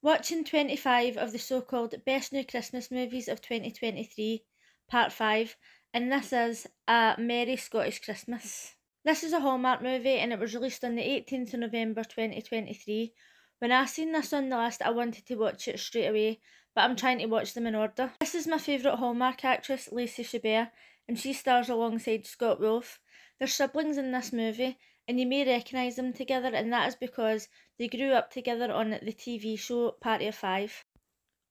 Watching 25 of the so-called Best New Christmas Movies of 2023, Part 5, and this is A Merry Scottish Christmas. This is a Hallmark movie and it was released on the 18th of November 2023. When I seen this on the list, I wanted to watch it straight away, but I'm trying to watch them in order. This is my favourite Hallmark actress, Lacey Chabert, and she stars alongside Scott Wolf. They're siblings in this movie, and you may recognise them together, and that is because they grew up together on the TV show Party of Five.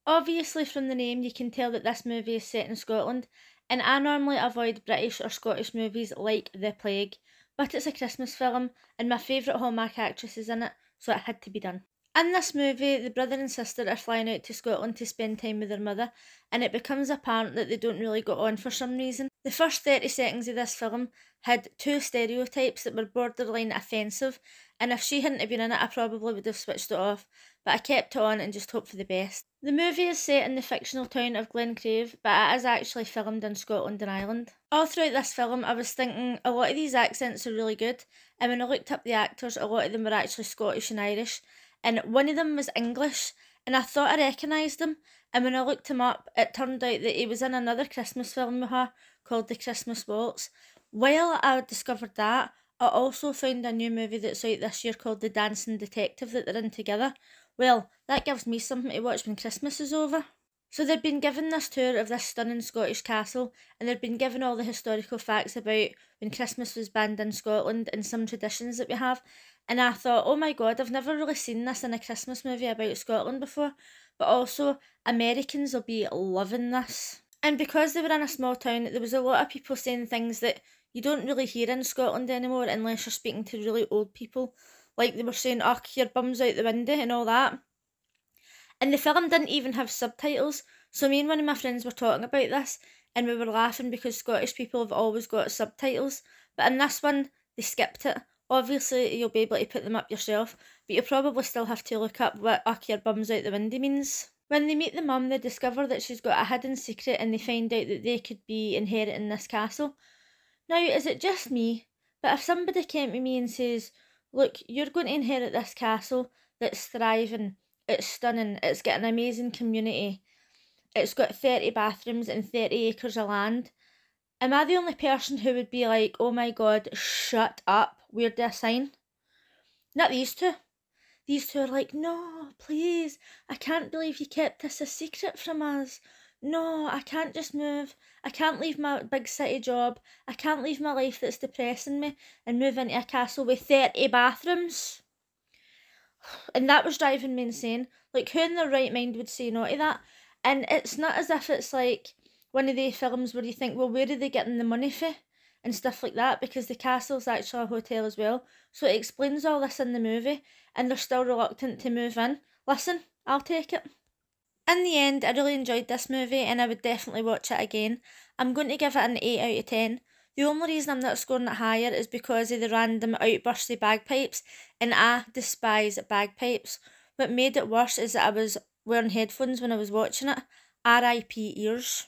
Obviously from the name you can tell that this movie is set in Scotland, and I normally avoid British or Scottish movies like the plague, but it's a Christmas film and my favourite Hallmark actress is in it, so it had to be done. In this movie, the brother and sister are flying out to Scotland to spend time with their mother, and it becomes apparent that they don't really get on for some reason. The first 30 seconds of this film had two stereotypes that were borderline offensive, and if she hadn't been in it, I probably would have switched it off, but I kept it on and just hoped for the best. The movie is set in the fictional town of Glencrave, but it is actually filmed in Scotland and Ireland. All throughout this film, I was thinking a lot of these accents are really good, and when I looked up the actors, a lot of them were actually Scottish and Irish, and one of them was English, and I thought I recognised him, and when I looked him up, it turned out that he was in another Christmas film with her called The Christmas Waltz. While I discovered that, I also found a new movie that's out this year called The Dancing Detective that they're in together. Well, that gives me something to watch when Christmas is over. So they'd been given this tour of this stunning Scottish castle, and they'd been given all the historical facts about when Christmas was banned in Scotland and some traditions that we have. And I thought, oh my god, I've never really seen this in a Christmas movie about Scotland before, but also Americans will be loving this. And because they were in a small town, there was a lot of people saying things that you don't really hear in Scotland anymore unless you're speaking to really old people. Like they were saying, "Oh, your bum's out the window" and all that. And the film didn't even have subtitles, so me and one of my friends were talking about this, and we were laughing because Scottish people have always got subtitles, but in this one, they skipped it. Obviously, you'll be able to put them up yourself, but you'll probably still have to look up what "oh, your bum's out the window" means. When they meet the mum, they discover that she's got a hidden secret and they find out that they could be inheriting this castle. Now, is it just me? But if somebody came to me and says, "Look, you're going to inherit this castle that's thriving, it's stunning, it's got an amazing community, it's got 30 bathrooms and 30 acres of land," am I the only person who would be like, "Oh my god, shut up, where do I sign?" Not these two. These two are like, "No, please, I can't believe you kept this a secret from us. No, I can't just move. I can't leave my big city job. I can't leave my life that's depressing me and move into a castle with 30 bathrooms." And that was driving me insane. Like, who in their right mind would say no to that? And it's not as if it's like one of the films where you think, well, where are they getting the money for? And stuff like that, because the castle's actually a hotel as well. So it explains all this in the movie, and they're still reluctant to move in. Listen, I'll take it. In the end, I really enjoyed this movie, and I would definitely watch it again. I'm going to give it an 8 out of 10. The only reason I'm not scoring it higher is because of the random outbursty bagpipes, and I despise bagpipes. What made it worse is that I was wearing headphones when I was watching it. RIP ears.